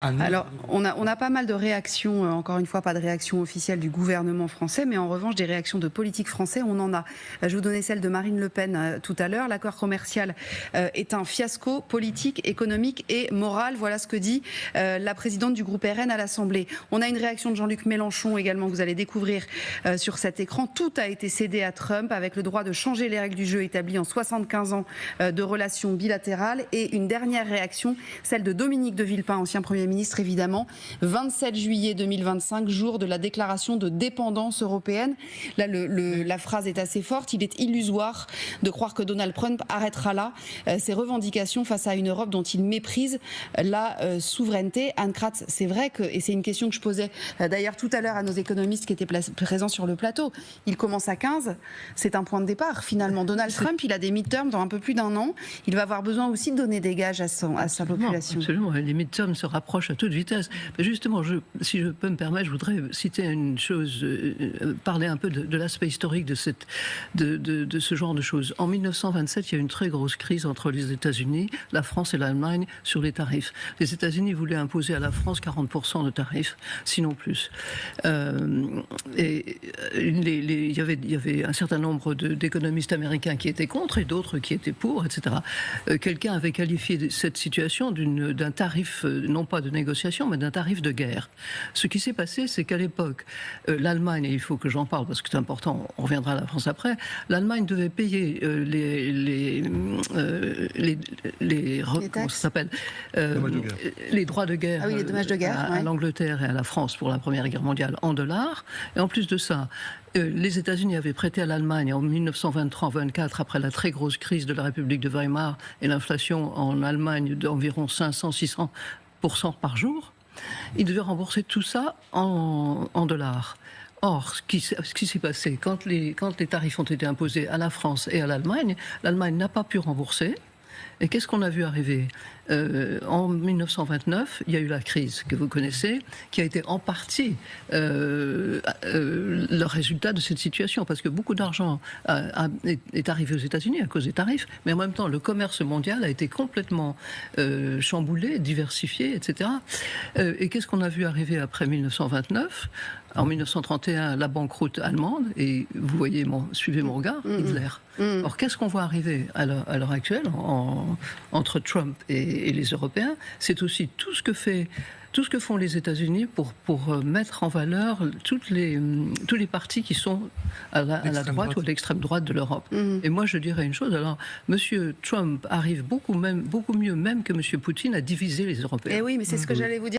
Ah non? Alors, on a pas mal de réactions, encore une fois, pas de réaction officielle du gouvernement français, mais en revanche, des réactions de politiques français, on en a. Je vous donnais celle de Marine Le Pen tout à l'heure. L'accord commercial est un fiasco politique, économique et moral. Voilà ce que dit la présidente du groupe RN à l'Assemblée. On a une réaction de Jean-Luc Mélenchon également, que vous allez découvrir sur cet écran. Tout a été cédé à Trump, avec le droit de changer les règles du jeu établies en 75 ans de relations bilatérales. Et une dernière réaction, celle de Dominique de Villepin, ancien Premier ministre évidemment, 27 juillet 2025, jour de la déclaration de dépendance européenne. Là, la phrase est assez forte. Il est illusoire de croire que Donald Trump arrêtera là ses revendications face à une Europe dont il méprise la souveraineté. Anne Kratz, c'est vrai que, et c'est une question que je posais d'ailleurs tout à l'heure à nos économistes qui étaient présents sur le plateau, il commence à 15, c'est un point de départ finalement. Donald Trump, il a des midterms dans un peu plus d'un an. Il va avoir besoin aussi de donner des gages à sa population. Absolument, les midterms se rapprochent à toute vitesse. Mais justement, si je peux me permettre, je voudrais citer une chose, parler un peu de l'aspect historique de ce genre de choses. En 1927, il y a eu une très grosse crise entre les États-Unis, la France et l'Allemagne sur les tarifs. Les États-Unis voulaient imposer à la France 40% de tarifs, sinon plus. Et il y avait un certain nombre d'économistes américains qui étaient contre et d'autres qui étaient pour, etc. Quelqu'un avait qualifié cette situation d'un tarif, non pas de négociation, mais d'un tarif de guerre. Ce qui s'est passé, c'est qu'à l'époque, l'Allemagne, et il faut que j'en parle parce que c'est important, on reviendra à la France après, l'Allemagne devait payer comment ça s'appelle, les droits de guerre, les dommages de guerre à l'Angleterre et à la France pour la Première Guerre mondiale en dollars. Et en plus de ça, les États-Unis avaient prêté à l'Allemagne en 1923-24, après la très grosse crise de la République de Weimar et l'inflation en Allemagne d'environ 500-600% par jour. Ils devaient rembourser tout ça en dollars. Or, ce qui s'est passé, quand les tarifs ont été imposés à la France et à l'Allemagne n'a pas pu rembourser. Et qu'est-ce qu'on a vu arriver ? En 1929, il y a eu la crise que vous connaissez, qui a été en partie le résultat de cette situation, parce que beaucoup d'argent est arrivé aux États-Unis à cause des tarifs, mais en même temps, le commerce mondial a été complètement chamboulé, diversifié, etc. Et qu'est-ce qu'on a vu arriver après 1929 ? En 1931, la banqueroute allemande, et vous voyez, suivez mon regard, Hitler. Or, qu'est-ce qu'on voit arriver à l'heure actuelle entre Trump et les Européens? C'est aussi tout ce que font les États-Unis pour mettre en valeur tous les partis qui sont à la droite ou à l'extrême droite de l'Europe. Et moi, je dirais une chose. Alors, M. Trump arrive beaucoup mieux même que M. Poutine à diviser les Européens. Et oui, mais c'est ce que j'allais vous dire.